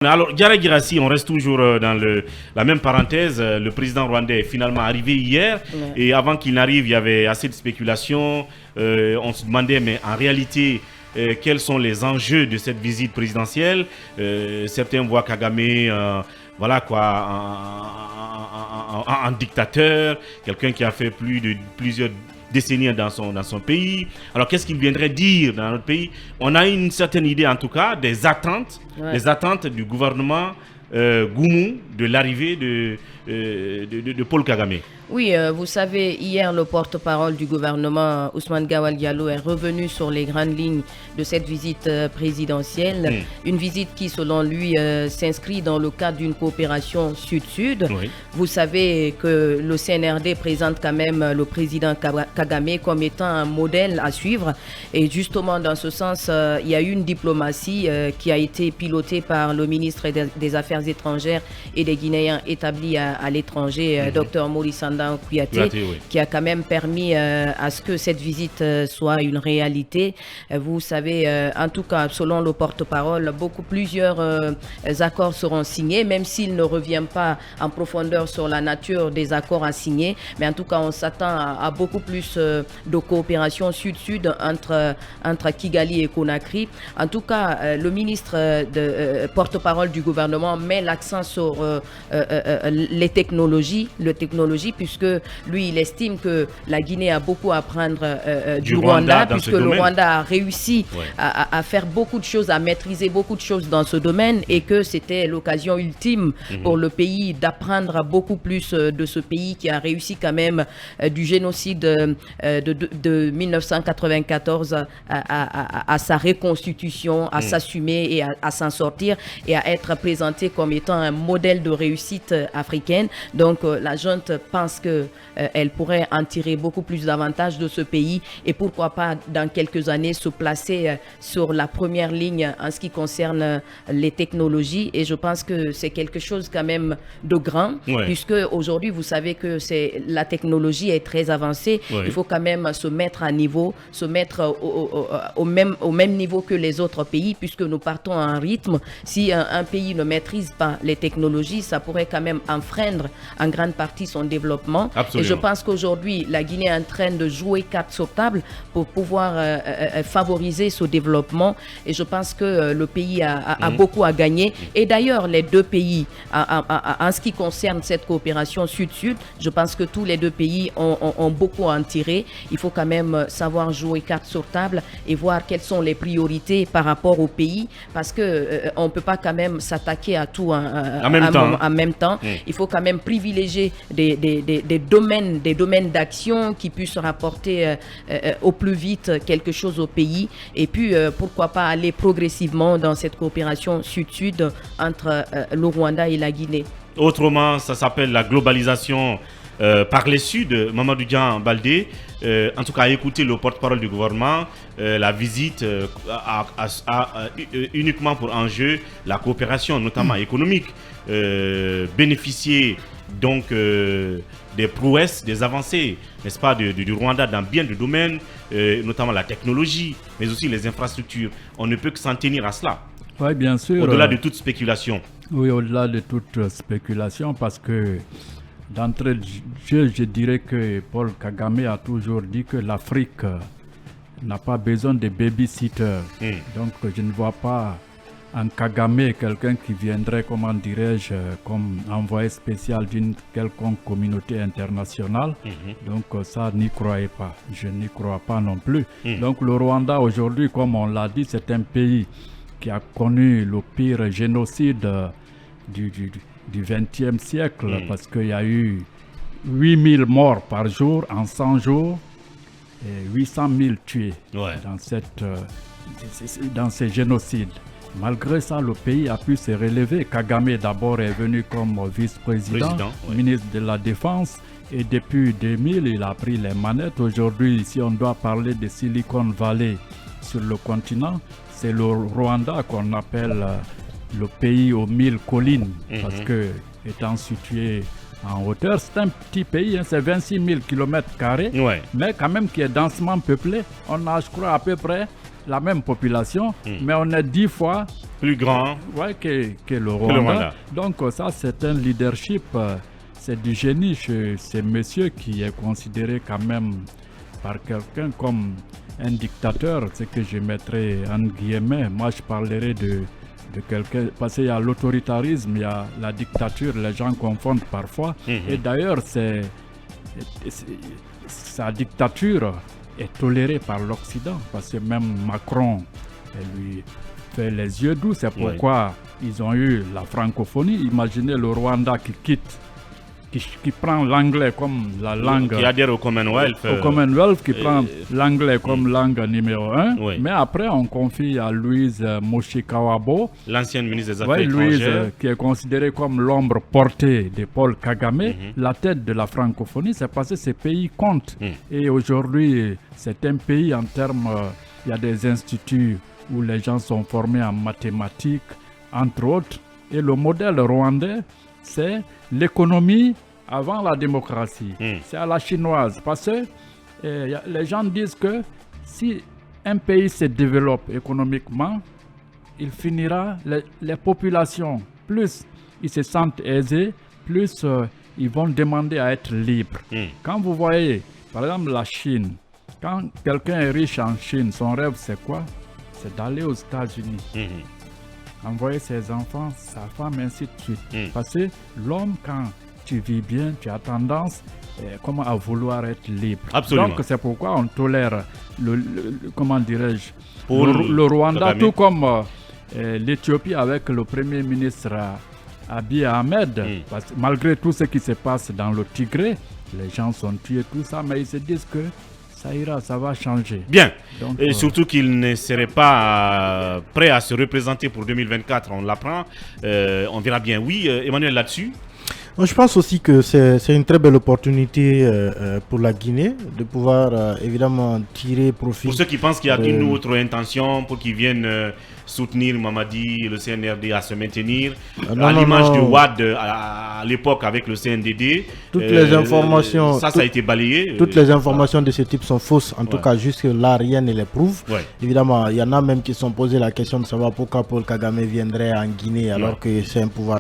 Alors, Diarra Guirassy, on reste toujours dans la même parenthèse. Le président rwandais est finalement arrivé hier. Ouais. Et avant qu'il n'arrive, il y avait assez de spéculations. On se demandait, mais en réalité, quels sont les enjeux de cette visite présidentielle. Certains voient Kagame, voilà quoi, en dictateur, quelqu'un qui a fait plusieurs décennies dans son pays. Alors, qu'est-ce qu'il viendrait dire dans notre pays? On a une certaine idée, en tout cas, des attentes, les attentes du gouvernement Goumou de l'arrivée de Paul Kagame. Oui, vous savez, hier, le porte-parole du gouvernement, Ousmane Gawal Diallo, est revenu sur les grandes lignes de cette visite présidentielle. Une visite qui, selon lui, s'inscrit dans le cadre d'une coopération sud-sud. Oui. Vous savez que le CNRD présente quand même le président Kagame comme étant un modèle à suivre. Et justement, dans ce sens, il y a eu une diplomatie qui a été pilotée par le ministre des Affaires étrangères et des Guinéens établis à l'étranger, Dr Maurice Kouyaté, Oui. qui a quand même permis à ce que cette visite soit une réalité. Vous savez, en tout cas, selon le porte-parole, plusieurs accords seront signés, même s'il ne revient pas en profondeur sur la nature des accords à signer. Mais en tout cas, on s'attend à beaucoup plus de coopération sud-sud entre Kigali et Conakry. En tout cas, le ministre porte-parole du gouvernement met l'accent sur les technologies, puisque lui, il estime que la Guinée a beaucoup à apprendre du Rwanda, puisque le Rwanda a réussi à faire beaucoup de choses, à maîtriser beaucoup de choses dans ce domaine, et que c'était l'occasion ultime pour le pays d'apprendre beaucoup plus de ce pays qui a réussi quand même du génocide de 1994 à sa reconstitution, à s'assumer et à s'en sortir et à être présenté comme étant un modèle de réussite africaine. Donc la junte pense qu'elle pourrait en tirer beaucoup plus d'avantages de ce pays, et pourquoi pas dans quelques années se placer sur la première ligne en ce qui concerne les technologies. Et je pense que c'est quelque chose quand même de grand, puisque aujourd'hui vous savez que la technologie est très avancée. Il faut quand même se mettre à niveau, se mettre au même niveau que les autres pays, puisque nous partons à un rythme. Si un pays ne maîtrise pas les technologies, ça pourrait quand même enfreindre en grande partie son développement. Absolument. Et je pense qu'aujourd'hui, la Guinée est en train de jouer carte sur table pour pouvoir favoriser ce développement. Et je pense que le pays a beaucoup à gagner. Et d'ailleurs, les deux pays, en ce qui concerne cette coopération sud-sud, je pense que tous les deux pays ont beaucoup à en tirer. Il faut quand même savoir jouer carte sur table et voir quelles sont les priorités par rapport au pays, parce que on ne peut pas quand même s'attaquer à tout en même temps. Il faut quand même privilégier des domaines d'action qui puissent rapporter au plus vite quelque chose au pays, et puis pourquoi pas aller progressivement dans cette coopération sud-sud entre le Rwanda et la Guinée. Autrement, ça s'appelle la globalisation par les Sud. Mamadou Dian Baldé, en tout cas, a écouté le porte-parole du gouvernement. La visite a uniquement pour enjeu la coopération, notamment économique, bénéficier donc des prouesses, des avancées, n'est-ce pas, du Rwanda dans bien de domaines, notamment la technologie, mais aussi les infrastructures. On ne peut que s'en tenir à cela. Oui, bien sûr. Au-delà de toute spéculation. Oui, au-delà de toute spéculation, parce que d'entrée de jeu, je dirais que Paul Kagame a toujours dit que l'Afrique n'a pas besoin de babysitters. Donc je ne vois pas en Kagame quelqu'un qui viendrait, comment dirais-je, comme envoyé spécial d'une quelconque communauté internationale. Donc ça, n'y croyez pas. Je n'y crois pas non plus. Donc le Rwanda aujourd'hui, comme on l'a dit, c'est un pays qui a connu le pire génocide du XXe siècle, parce qu'il y a eu 8000 morts par jour en 100 jours et 800 000 tués dans ces génocides. Malgré ça, le pays a pu se relever. Kagame d'abord est venu comme vice-président, ministre de la Défense, et depuis 2000, il a pris les manettes. Aujourd'hui, si on doit parler de Silicon Valley sur le continent, c'est le Rwanda qu'on appelle le pays aux 1000 collines, parce que étant situé en hauteur, c'est un petit pays, c'est 26 000 km², mais quand même qui est densément peuplé. On a, je crois, à peu près la même population, mais on est 10 fois plus grand que le Rwanda. Donc ça, c'est un leadership, c'est du génie chez ces messieurs qui est considéré quand même par quelqu'un comme un dictateur, ce que je mettrais en guillemets. Moi, je parlerai de quelqu'un, parce qu'il y a l'autoritarisme, il y a la dictature, les gens confondent parfois. Et d'ailleurs, sa dictature est tolérée par l'Occident, parce que même Macron lui fait les yeux doux. C'est pourquoi ils ont eu la francophonie. Imaginez le Rwanda qui quitte, qui prend l'anglais comme la langue... Qui adhère au Commonwealth. Qui prend l'anglais comme langue numéro 1. Mais après, on confie à Louise Mushikiwabo, l'ancienne ministre des Affaires Louise, étrangères, qui est considérée comme l'ombre portée de Paul Kagame, la tête de la francophonie. C'est parce que ces pays comptent. Et aujourd'hui, c'est un pays en termes... il y a des instituts où les gens sont formés en mathématiques, entre autres. Et le modèle rwandais, c'est l'économie avant la démocratie. C'est à la chinoise. Parce que les gens disent que si un pays se développe économiquement, il finira, les populations, plus ils se sentent aisés, plus ils vont demander à être libres. Quand vous voyez, par exemple, la Chine, quand quelqu'un est riche en Chine, son rêve c'est quoi? C'est d'aller aux États-Unis. Envoyer ses enfants, sa femme, ainsi de suite. Parce que l'homme, quand tu vis bien, tu as tendance à vouloir être libre. Absolument. Donc c'est pourquoi on tolère comment dirais-je, le Rwanda, tout comme l'Éthiopie avec le Premier ministre Abiy Ahmed. Parce que malgré tout ce qui se passe dans le Tigré, les gens sont tués, tout ça, mais ils se disent que ça ira, ça va changer. Bien. Donc, et surtout qu'il ne serait pas prêt à se représenter pour 2024, on l'apprend. On verra bien. Oui, Emmanuel, là-dessus. Je pense aussi que c'est une très belle opportunité pour la Guinée de pouvoir évidemment tirer profit. Pour ceux qui pensent qu'il y a une autre intention pour qu'ils viennent soutenir Mamadi et le CNRD à se maintenir, à l'image de Wade à l'époque avec le CNDD. Toutes les informations, ça a été balayé. Toutes les informations de ce type sont fausses. En tout cas, jusque là, rien ne les prouve. Évidemment, il y en a même qui se sont posé la question de savoir pourquoi Paul Kagame viendrait en Guinée alors que c'est un pouvoir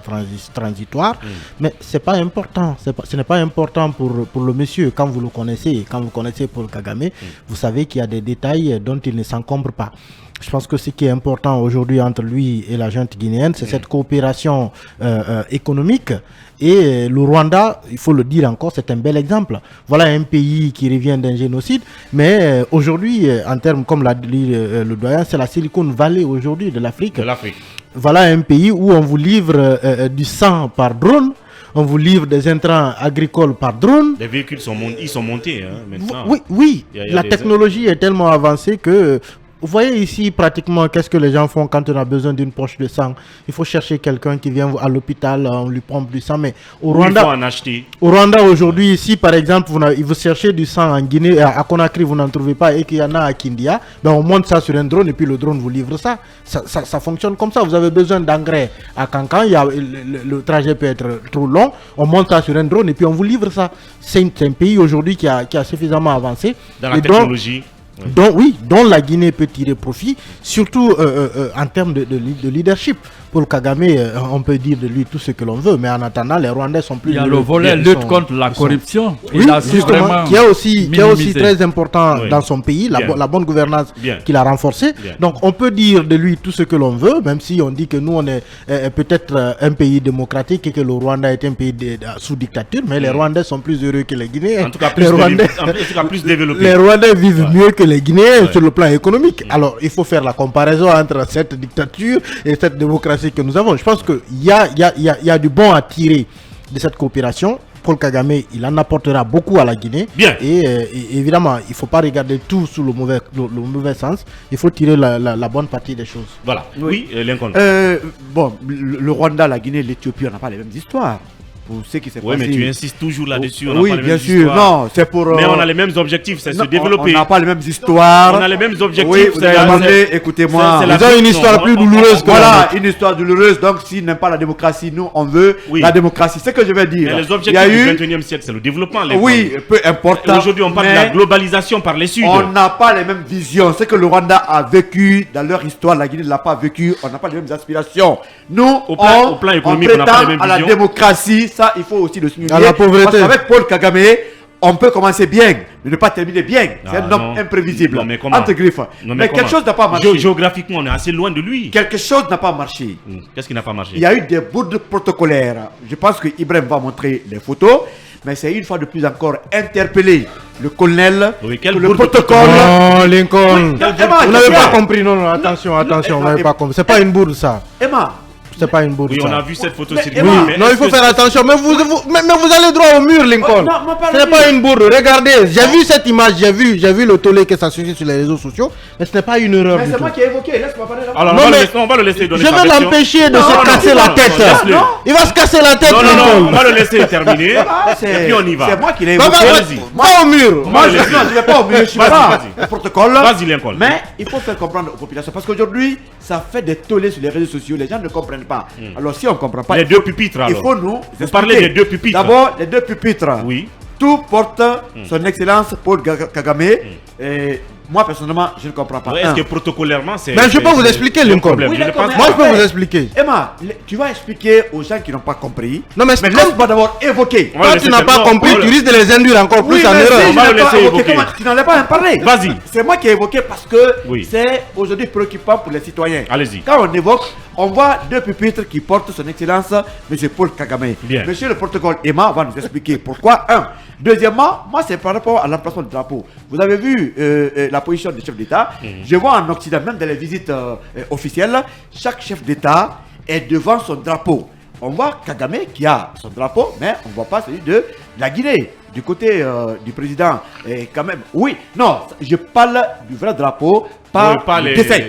transitoire. Mais c'est pas important. Ce n'est pas important pour le monsieur. Quand vous le connaissez, quand vous connaissez Paul Kagame, vous savez qu'il y a des détails dont il ne s'encombre pas. Je pense que ce qui est important aujourd'hui entre lui et la junte guinéenne, c'est cette coopération économique. Et le Rwanda, il faut le dire encore, c'est un bel exemple. Voilà un pays qui revient d'un génocide, mais aujourd'hui, en termes, comme l'a dit le doyen, c'est la Silicon Valley aujourd'hui de l'Afrique. Voilà un pays où on vous livre du sang par drone. On vous livre des intrants agricoles par drone. Les véhicules sont montés maintenant. Oui. La technologie est tellement avancée que... Vous voyez ici pratiquement qu'est-ce que les gens font quand on a besoin d'une poche de sang. Il faut chercher quelqu'un qui vient à l'hôpital, on lui pompe du sang. Mais au Rwanda, il faut en acheter. Au Rwanda aujourd'hui, ici par exemple, vous cherchez du sang en Guinée, à Conakry, vous n'en trouvez pas et qu'il y en a à Kindia, ben on monte ça sur un drone et puis le drone vous livre ça. Ça fonctionne comme ça. Vous avez besoin d'engrais à Cancan, le trajet peut être trop long, on monte ça sur un drone et puis on vous livre ça. C'est un pays aujourd'hui qui a suffisamment avancé. Dans la technologie. Dont la Guinée peut tirer profit, surtout en termes de leadership. Paul Kagame, on peut dire de lui tout ce que l'on veut, mais en attendant, les Rwandais sont plus... Il y a le volet lutte contre la corruption. Oui, justement, qui est aussi très important dans son pays, la bonne gouvernance qu'il a renforcée. Donc, on peut dire de lui tout ce que l'on veut, même si on dit que nous, on est peut-être un pays démocratique et que le Rwanda est un pays sous dictature, mais les Rwandais sont plus heureux que les Guinéens. En tout cas, plus développés. Les Rwandais vivent mieux que les Guinéens sur le plan économique. Alors, il faut faire la comparaison entre cette dictature et cette démocratie que nous avons. Je pense qu'il y a du bon à tirer de cette coopération. Paul Kagame, il en apportera beaucoup à la Guinée. Bien. Et évidemment, il ne faut pas regarder tout sous le mauvais sens. Il faut tirer la bonne partie des choses. Voilà. Oui, Lincoln. Bon, le Rwanda, la Guinée, l'Éthiopie, on n'a pas les mêmes histoires. pour ce qui s'est Oui, passé. mais tu insistes toujours là-dessus. Oui, bien sûr. Non, c'est pour. Mais on a les mêmes objectifs, c'est se développer. On n'a pas les mêmes histoires. On a les mêmes objectifs. Oui, vous avez demandé, écoutez-moi. Ils ont une histoire plus douloureuse. Voilà, une histoire douloureuse. Donc, s'ils n'aiment pas la démocratie, nous, on veut la démocratie. C'est ce que je vais dire. Mais les objectifs du 21e siècle, c'est le développement. Oui, peu importe. Aujourd'hui, on parle de la globalisation par les Sud. On n'a pas les mêmes visions. Ce que le Rwanda a vécu dans leur histoire, la Guinée ne l'a pas vécu. On n'a pas les mêmes aspirations. Nous, au plan économique, on prétend à la démocratie. Ça, il faut aussi le souligner. À la pauvreté. Parce qu'avec Paul Kagame, on peut commencer bien, mais ne pas terminer bien. C'est un homme imprévisible. Non, mais comment? Entre griffes. Mais quelque chose n'a pas marché. Géographiquement, on est assez loin de lui. Quelque chose n'a pas marché. Qu'est-ce qui n'a pas marché? Il y a eu des bouts protocolaires. Je pense que Ibrahim va montrer les photos. Mais c'est une fois de plus encore interpellé le colonel. Oui, quel le protocole. Non, Lincoln. Oui, Emma, vous n'avez pas compris. Non, attention, vous n'avez pas compris. C'est pas une bourde, ça. Emma. C'est pas une bourde. Oui, on a vu cette photo circuler. Oui, non, il faut faire attention. Mais vous allez droit au mur, Lincoln. Ce n'est pas une bourde. Regardez, j'ai vu cette image, j'ai vu le tollé que ça suffit sur les réseaux sociaux. Mais ce n'est pas une erreur. Mais c'est moi qui ai évoqué. Laisse-moi parler. Alors, on va le laisser donner je vais l'empêcher de se casser la tête. Il va se casser la tête, Lincoln. On va le laisser terminer. Et puis on y va. C'est moi qui l'ai évoqué. Va au mur. Moi, je ne vais pas au mur. Je suis pas le protocole. Vas-y, Lincoln. Mais il faut faire comprendre aux populations. Parce qu'aujourd'hui, ça fait des tollés sur les réseaux sociaux. Les gens ne comprennent pas. Alors, si on ne comprend pas, les deux pupitres, alors. Il faut nous. Vous parlez des deux pupitres. D'abord, les deux pupitres. Oui. Tout porte son excellence Paul Kagame. Et moi, personnellement, je ne comprends pas. Est-ce que protocolairement, c'est. Mais je peux vous expliquer, Lincoln. Oui, moi, je peux vous expliquer. Emma, tu vas expliquer aux gens qui n'ont pas compris. Non, mais laisse-moi d'abord évoquer. Quand tu n'as pas compris, tu risques de les induire encore plus en erreur. On va le laisser évoquer. Tu n'en as pas parlé. Vas-y. C'est moi qui ai évoqué parce que c'est aujourd'hui préoccupant pour les citoyens. Allez-y. Quand on évoque, on voit deux pupitres qui portent son excellence, M. Paul Kagame. Bien. Monsieur le protocole Emma va nous expliquer pourquoi. Deuxièmement, moi c'est par rapport à l'emplacement du drapeau. Vous avez vu la position du chef d'État. Je vois en Occident, même dans les visites officielles, chaque chef d'État est devant son drapeau. On voit Kagame qui a son drapeau, mais on ne voit pas celui de la Guinée. Du côté du président, quand même, oui, non, je parle du vrai drapeau, pas le dessin.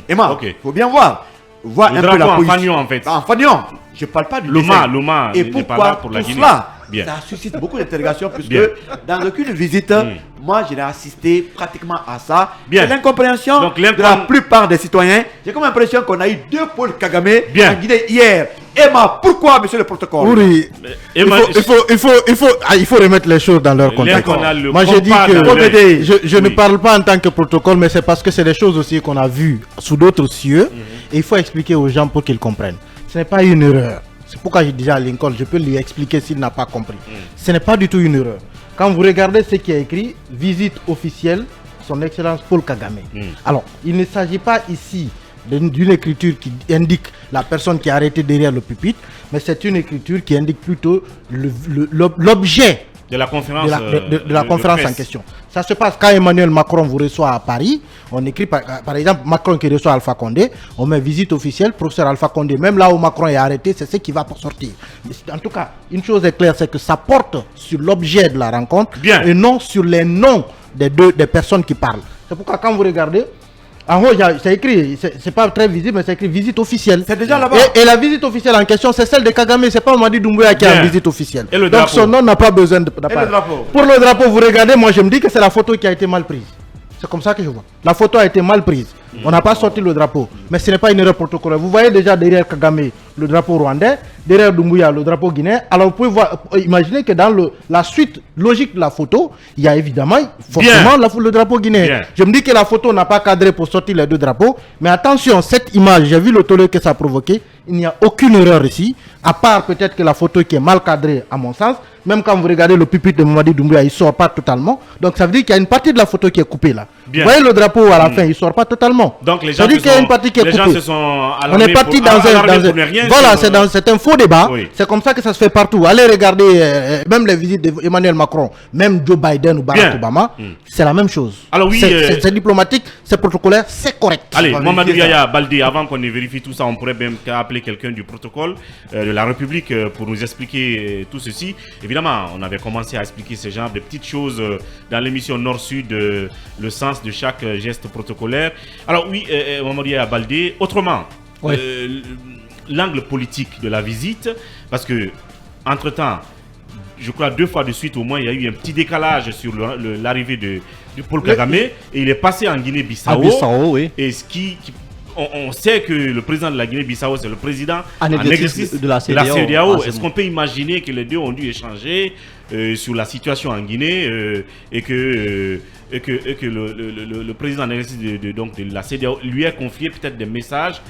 Emma, il faut bien voir. Voir un peu la position. En fanion, en fait. En fanion, je ne parle pas du dessin. Loma, et pourquoi pour la Guinée. Cela, ça suscite beaucoup d'interrogations, puisque dans aucune visite, moi je n'ai assisté pratiquement à ça. C'est l'incompréhension de la plupart des citoyens. J'ai comme l'impression qu'on a eu deux Paul Kagame en Guinée hier. Emma, pourquoi, monsieur le protocole? Oui, il faut remettre les choses dans leur contexte. Moi, j'ai dit que je ne parle pas en tant que protocole, mais c'est parce que c'est des choses aussi qu'on a vues sous d'autres cieux. Et il faut expliquer aux gens pour qu'ils comprennent. Ce n'est pas une erreur. C'est pourquoi je disais à Lincoln, je peux lui expliquer s'il n'a pas compris. Ce n'est pas du tout une erreur. Quand vous regardez ce qui est écrit, visite officielle, son excellence Paul Kagame. Alors, il ne s'agit pas ici d'une écriture qui indique la personne qui est arrêtée derrière le pupitre, mais c'est une écriture qui indique plutôt l'objet de la conférence, de la conférence en question. Ça se passe quand Emmanuel Macron vous reçoit à Paris. On écrit par exemple Macron qui reçoit Alpha Condé. On met visite officielle, professeur Alpha Condé. Même là où Macron est arrêté, c'est ce qui va pour sortir. Mais en tout cas, une chose est claire, c'est que ça porte sur l'objet de la rencontre et non sur les noms des personnes qui parlent. C'est pourquoi quand vous regardez, en haut, c'est écrit, c'est pas très visible, mais c'est écrit visite officielle. C'est déjà là-bas. Et la visite officielle en question, c'est celle de Kagame, c'est pas Mamadi Doumbouya qui a une visite officielle. Et le Donc son nom n'a pas besoin d'apparaître. Pour le drapeau, vous regardez, moi je me dis que c'est la photo qui a été mal prise. C'est comme ça que je vois. La photo a été mal prise. On n'a pas sorti le drapeau. Mais ce n'est pas une erreur protocolaire. Vous voyez déjà derrière Kagame le drapeau rwandais, derrière Doumbouya le drapeau guinéen. Alors vous pouvez voir, imaginez que dans la suite logique de la photo, il y a évidemment forcément le drapeau guinéen. Je me dis que la photo n'a pas cadré pour sortir les deux drapeaux. Mais attention, cette image, j'ai vu le tollé que ça a provoqué. Il n'y a aucune erreur ici, à part peut-être que la photo qui est mal cadrée à mon sens. Même quand vous regardez le pupitre de Mamadi Doumbouya, il ne sort pas totalement. Donc ça veut dire qu'il y a une partie de la photo qui est coupée là. Vous voyez le drapeau à la fin, il ne sort pas totalement. Donc les gens, ça veut dire qu'il y a une partie qui est coupée. On est parti dans un c'est un faux débat. C'est comme ça que ça se fait partout. Allez regarder même les visites d'Emmanuel Macron, même Joe Biden ou Barack Obama, c'est la même chose. Alors oui, c'est diplomatique, c'est protocolaire, c'est correct. Allez, Mamadou Yaya Baldé, avant qu'on ne vérifie tout ça, on pourrait même appeler quelqu'un du protocole de la République pour nous expliquer tout ceci. Évidemment, on avait commencé à expliquer ce genre de petites choses dans l'émission Nord-Sud, le sens de chaque geste protocolaire. Alors oui, Mamadou Yaya Baldé, autrement, l'angle politique de la visite, parce que entre-temps, je crois 2 fois de suite au moins, il y a eu un petit décalage sur l'arrivée de Paul Kagame. Et il est passé en Guinée-Bissau. Oui. Et on sait que le président de la Guinée-Bissau, c'est le président en exercice de la CEDEAO. Est-ce qu'on peut imaginer que les deux ont dû échanger sur la situation en Guinée et que le président en exercice de la CEDEAO lui a confié peut-être des messages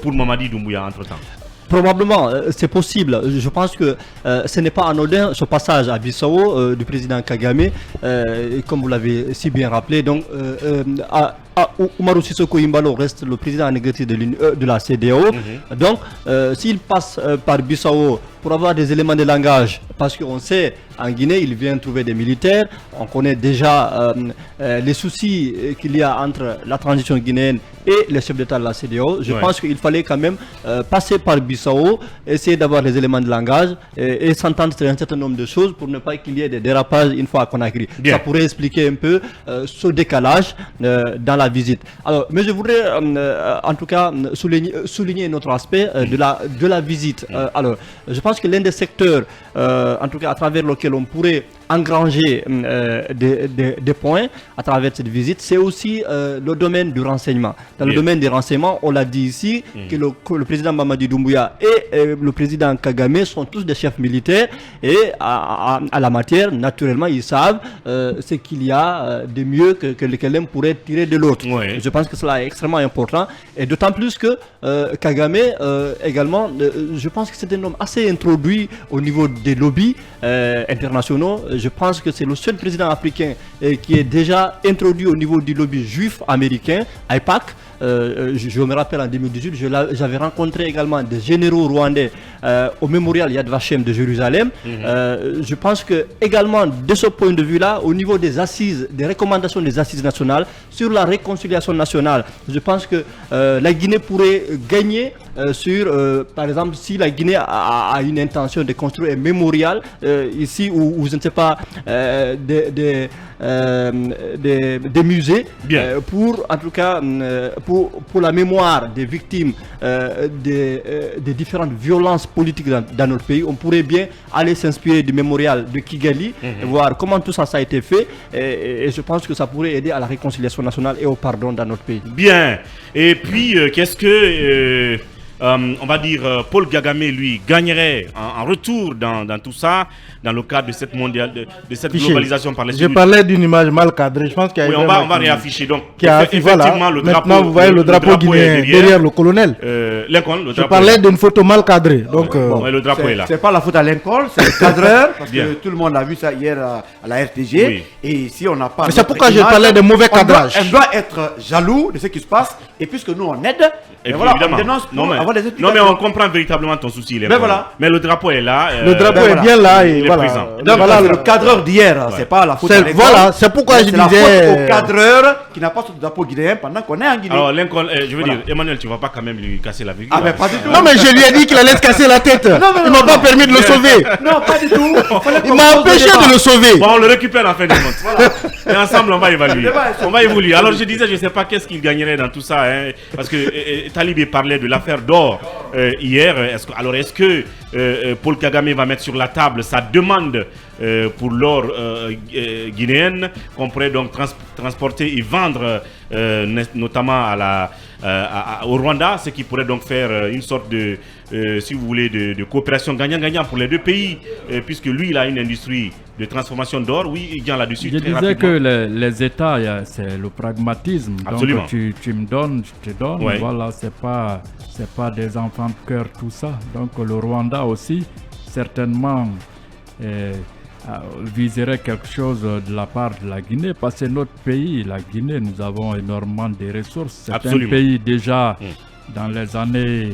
pour Mamadi Doumbouya entre-temps? Probablement, c'est possible. Je pense que ce n'est pas anodin ce passage à Bissau du président Kagame, comme vous l'avez si bien rappelé. Donc, Umaru Sissoko Imbalo reste le président en exercice de la CEDEAO. Donc, s'il passe par Bissau pour avoir des éléments de langage, parce qu'on sait, en Guinée, il vient trouver des militaires. On connaît déjà les soucis qu'il y a entre la transition guinéenne et les chefs d'État de la CEDEAO. Je pense qu'il fallait quand même passer par Bissau, essayer d'avoir les éléments de langage et s'entendre sur un certain nombre de choses pour ne pas qu'il y ait des dérapages une fois à Conakry. Ça pourrait expliquer un peu ce décalage dans la visite. Alors, mais je voudrais en tout cas souligner un autre aspect de la visite. Alors, je pense que l'un des secteurs, en tout cas à travers lequel on pourrait engranger des points à travers cette visite, c'est aussi le domaine du renseignement. Dans le domaine des renseignements, on l'a dit ici, que le président Mamadi Doumbouya et le président Kagame sont tous des chefs militaires et à la matière, naturellement, ils savent ce qu'il y a de mieux que l'un pourrait tirer de l'autre. Je pense que cela est extrêmement important et d'autant plus que Kagame également, je pense que c'est un homme assez introduit au niveau des lobbies internationaux. Je pense que c'est le seul président africain qui est déjà introduit au niveau du lobby juif américain, AIPAC. Je me rappelle en 2018, j'avais rencontré également des généraux rwandais au mémorial Yad Vashem de Jérusalem. Je pense que également de ce point de vue-là, au niveau des assises, des recommandations des assises nationales sur la réconciliation nationale, je pense que la Guinée pourrait gagner sur, par exemple, si la Guinée a une intention de construire un mémorial ici où je ne sais pas, des musées pour, en tout cas, pour la mémoire des victimes des différentes violences politiques dans notre pays. On pourrait bien aller s'inspirer du mémorial de Kigali et voir comment tout ça a été fait et je pense que ça pourrait aider à la réconciliation nationale et au pardon dans notre pays. Bien. Et puis, qu'est-ce que... on va dire, Paul Kagame, lui, gagnerait en retour dans tout ça, dans le cadre de cette globalisation par les Je parlais d'une image mal cadrée, je pense qu'il y a on va réafficher. Donc, effectivement, le drapeau. Maintenant, vous voyez le drapeau guinéen derrière le colonel. Lincoln, je parlais d'une photo mal cadrée. Donc, le drapeau est là. C'est pas la faute à Lincoln, c'est le cadreur, parce que tout le monde a vu ça hier à la RTG. Et si on n'a pas. C'est pourquoi je parlais de mauvais cadrage. On doit être jaloux de ce qui se passe, et puisque nous on aide. Et voilà, on dénonce pour avoir des explications. Non, mais on comprend véritablement ton souci. Mais le drapeau est là. Le drapeau est bien là. Et présent. Donc voilà, le cadreur d'hier, c'est pas la faute à Lincoln. Voilà, c'est pourquoi je disais. C'est la faute au cadreur qui n'a pas son drapeau guinéen pendant qu'on est en Guinée. Alors Lincoln, je veux dire, Emmanuel, tu vas pas quand même lui casser la figure. Ah, mais pas du tout. Non, mais je lui ai dit qu'il allait se casser la tête. Il m'a pas permis de le sauver. Non, pas du tout. Il m'a empêché de le sauver. Bon, on le récupère en fin de compte. Et ensemble, on va évaluer. On va évoluer. Alors je disais, je sais pas qu'est-ce qu'il gagnerait dans tout ça, parce que Talibé parlait de l'affaire d'or hier. Est-ce que Paul Kagame va mettre sur la table sa demande pour l'or guinéenne qu'on pourrait donc transporter et vendre notamment au Rwanda, ce qui pourrait donc faire une sorte de, si vous voulez, de coopération gagnant-gagnant pour les deux pays, puisque lui, il a une industrie de transformation d'or, oui, il vient là-dessus. Je disais que les États, c'est le pragmatisme. Absolument. Donc tu me donnes, je te donne. Ouais. Voilà, c'est pas des enfants de cœur tout ça. Donc le Rwanda aussi, certainement, viserait quelque chose de la part de la Guinée, parce que notre pays, la Guinée, nous avons énormément de ressources. C'est un pays déjà dans les années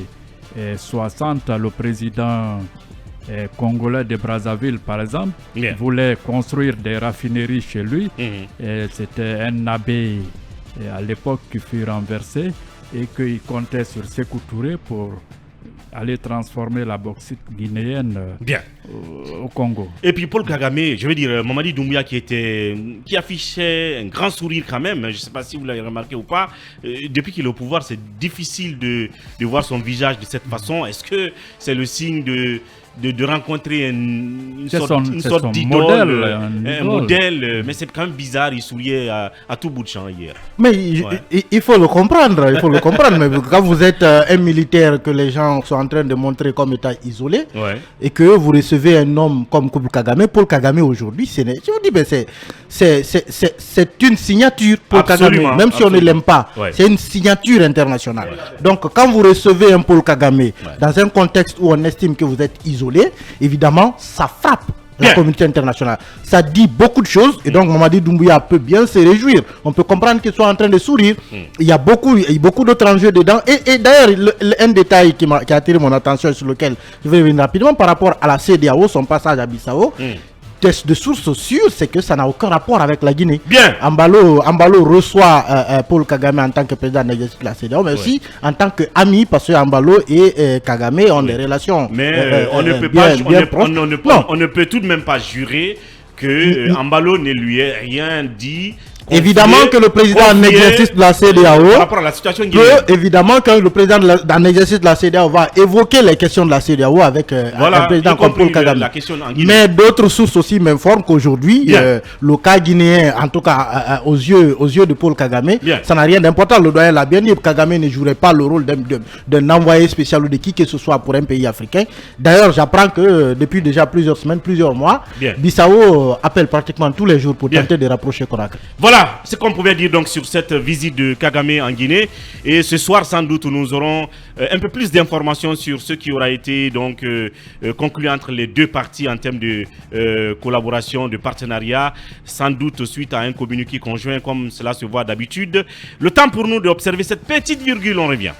60, le président congolais de Brazzaville, par exemple, voulait construire des raffineries chez lui. C'était un abbé à l'époque qui fut renversé et qu'il comptait sur Sékou Touré pour aller transformer la bauxite guinéenne au Congo. Et puis Paul Kagame, je veux dire, Mamadi Doumbouya qui affichait un grand sourire quand même, je ne sais pas si vous l'avez remarqué ou pas, depuis qu'il est au pouvoir, c'est difficile de voir son visage de cette façon. Est-ce que c'est le signe de rencontrer une C'est sorte son modèle, d'idole, un modèle, mais c'est quand même bizarre, il souriait à tout bout de champ hier. Mais il faut le comprendre, mais quand vous êtes un militaire que les gens sont en train de montrer comme état isolé, et que vous recevez un homme comme Paul Kagame aujourd'hui, je vous dis, c'est une signature Paul Kagame, même si on ne l'aime pas, c'est une signature internationale. Donc quand vous recevez un Paul Kagame dans un contexte où on estime que vous êtes isolé, évidemment, ça frappe la communauté internationale. Ça dit beaucoup de choses et donc Mamadi Doumbouya peut bien se réjouir. On peut comprendre qu'il soit en train de sourire. Il y a beaucoup d'autres enjeux dedans. Et d'ailleurs, un détail qui a attiré mon attention sur lequel je vais revenir rapidement par rapport à la CEDEAO, son passage à Bissau. Test de sources sûres, c'est que ça n'a aucun rapport avec la Guinée. Bien. Ambalo reçoit Paul Kagame en tant que président de la CEDEAO, mais aussi en tant qu'ami, parce que Ambalo et Kagame ont des relations. Mais on ne peut on ne peut tout de même pas jurer que Ambalo ne lui ait rien dit. Évidemment que le président en exercice de la CEDEAO évidemment que le président en exercice de la CEDEAO va évoquer les questions de la CEDEAO avec un président comme Paul Kagame. Mais d'autres sources aussi m'informent qu'aujourd'hui, le cas guinéen, en tout cas aux yeux de Paul Kagame, ça n'a rien d'important. Le doyen l'a bien dit, Kagame ne jouerait pas le rôle d'un envoyé spécial ou de qui que ce soit pour un pays africain. D'ailleurs, j'apprends que depuis déjà plusieurs semaines, plusieurs mois, Bissau appelle pratiquement tous les jours pour tenter de rapprocher Conakry. Voilà ce qu'on pouvait dire donc sur cette visite de Kagame en Guinée. Et ce soir, sans doute, nous aurons un peu plus d'informations sur ce qui aura été donc conclu entre les deux parties en termes de collaboration, de partenariat, sans doute suite à un communiqué conjoint comme cela se voit d'habitude. Le temps pour nous d'observer cette petite virgule, on revient.